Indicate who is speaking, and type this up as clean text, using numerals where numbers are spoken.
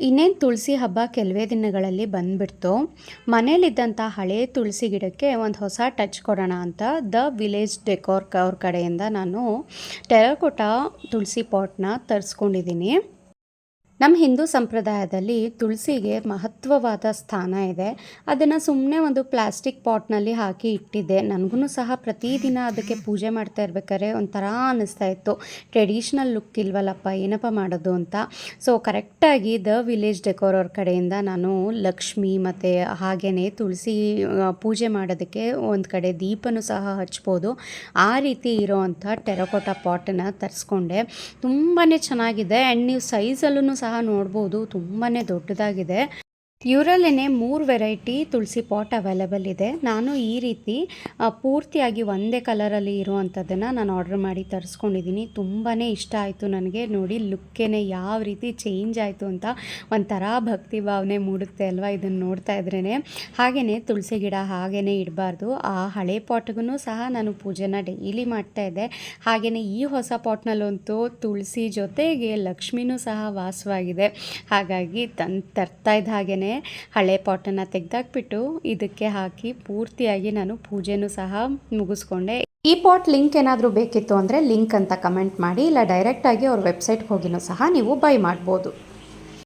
Speaker 1: ಇನ್ನೇನು ತುಳಸಿ ಹಬ್ಬ ಕೆಲವೇ ದಿನಗಳಲ್ಲಿ ಬಂದುಬಿಡ್ತು. ಮನೇಲಿದ್ದಂಥ ಹಳೇ ತುಳಸಿ ಗಿಡಕ್ಕೆ ಒಂದು ಹೊಸ ಟಚ್ ಕೊಡೋಣ ಅಂತ ದ ವಿಲೇಜ್ ಡೆಕೋರ್ ಅವ್ರ ಕಡೆಯಿಂದ ನಾನು ಟೆರಕೋಟಾ ತುಳಸಿ ಪಾಟ್ನ ತರಿಸ್ಕೊಂಡಿದ್ದೀನಿ. ನಮ್ಮ ಹಿಂದೂ ಸಂಪ್ರದಾಯದಲ್ಲಿ ತುಳಸಿಗೆ ಮಹತ್ವವಾದ ಸ್ಥಾನ ಇದೆ. ಅದನ್ನು ಸುಮ್ಮನೆ ಒಂದು ಪ್ಲಾಸ್ಟಿಕ್ ಪಾಟ್ನಲ್ಲಿ ಹಾಕಿ ಇಟ್ಟಿದ್ದೆ. ನನಗೂ ಸಹ ಪ್ರತಿದಿನ ಅದಕ್ಕೆ ಪೂಜೆ ಮಾಡ್ತಾ ಇರ್ಬೇಕಾದ್ರೆ ಒಂಥರ ಅನ್ನಿಸ್ತಾ ಇತ್ತು, ಟ್ರೆಡಿಷ್ನಲ್ ಲುಕ್ ಇಲ್ವಲ್ಲಪ್ಪ, ಏನಪ್ಪ ಮಾಡೋದು ಅಂತ. ಸೊ ಕರೆಕ್ಟಾಗಿ ದ ವಿಲೇಜ್ ಡೆಕೋರ್ ಅವ್ರ ಕಡೆಯಿಂದ ನಾನು ಲಕ್ಷ್ಮಿ ಮತ್ತು ಹಾಗೆಯೇ ತುಳಸಿ ಪೂಜೆ ಮಾಡೋದಕ್ಕೆ ಒಂದು ಕಡೆ ದೀಪನೂ ಸಹ ಹಚ್ಬೋದು, ಆ ರೀತಿ ಇರೋವಂಥ ಟೆರಕೋಟಾ ಪಾಟನ್ನು ತರಿಸ್ಕೊಂಡೆ. ತುಂಬಾ ಚೆನ್ನಾಗಿದೆ. ಆ್ಯಂಡ್ ನೀವು ಸೈಜಲ್ಲೂ ಸಹ ನೋಡ್ಬೋದು, ತುಂಬಾ ದೊಡ್ಡದಾಗಿದೆ. ಇವರಲ್ಲೇ 3 ವೆರೈಟಿ ತುಳಸಿ ಪಾಟ್ ಅವೈಲೇಬಲ್ ಇದೆ. ನಾನು ಈ ರೀತಿ ಪೂರ್ತಿಯಾಗಿ ಒಂದೇ ಕಲರಲ್ಲಿ ಇರುವಂಥದ್ದನ್ನು ನಾನು ಆರ್ಡರ್ ಮಾಡಿ ತರಿಸ್ಕೊಂಡಿದ್ದೀನಿ. ತುಂಬಾ ಇಷ್ಟ ಆಯಿತು ನನಗೆ. ನೋಡಿ ಲುಕ್ಕೇನೆ ಯಾವ ರೀತಿ ಚೇಂಜ್ ಆಯಿತು ಅಂತ ಒಂಥರ ಭಕ್ತಿ ಭಾವನೆ ಮೂಡುತ್ತೆ ಅಲ್ವಾ ಇದನ್ನು ನೋಡ್ತಾ ಇದ್ರೇ. ಹಾಗೆಯೇ ತುಳಸಿ ಗಿಡ ಹಾಗೆಯೇ ಇಡಬಾರ್ದು. ಆ ಹಳೆ ಪಾಟ್ಗೂ ಸಹ ನಾನು ಪೂಜೆನ ಡೈಲಿ ಮಾಡ್ತಾಯಿದ್ದೆ. ಹಾಗೆಯೇ ಈ ಹೊಸ ಪಾಟ್ನಲ್ಲಂತೂ ತುಳಸಿ ಜೊತೆಗೆ ಲಕ್ಷ್ಮಿನೂ ಸಹ ವಾಸವಾಗಿದೆ. ಹಾಗಾಗಿ ತರ್ತಾ ಇದ್ದ ಹಾಗೆಯೇ ಹಳೆ ಪಾಟನ್ನು ತೆಗೆದಾಕ್ಬಿಟ್ಟು ಇದಕ್ಕೆ ಹಾಕಿ ಪೂರ್ತಿಯಾಗಿ ನಾನು ಪೂಜೆನೂ ಸಹ ಮುಗಿಸ್ಕೊಂಡೆ. ಈ ಪಾಟ್ ಲಿಂಕ್ ಏನಾದರೂ ಬೇಕಿತ್ತು ಅಂದರೆ ಲಿಂಕ್ ಅಂತ ಕಮೆಂಟ್ ಮಾಡಿ, ಇಲ್ಲ ಡೈರೆಕ್ಟಾಗಿ ಅವ್ರ ವೆಬ್ಸೈಟ್ಗೆ ಹೋಗಿನೂ ಸಹ ನೀವು ಬೈ ಮಾಡ್ಬೋದು.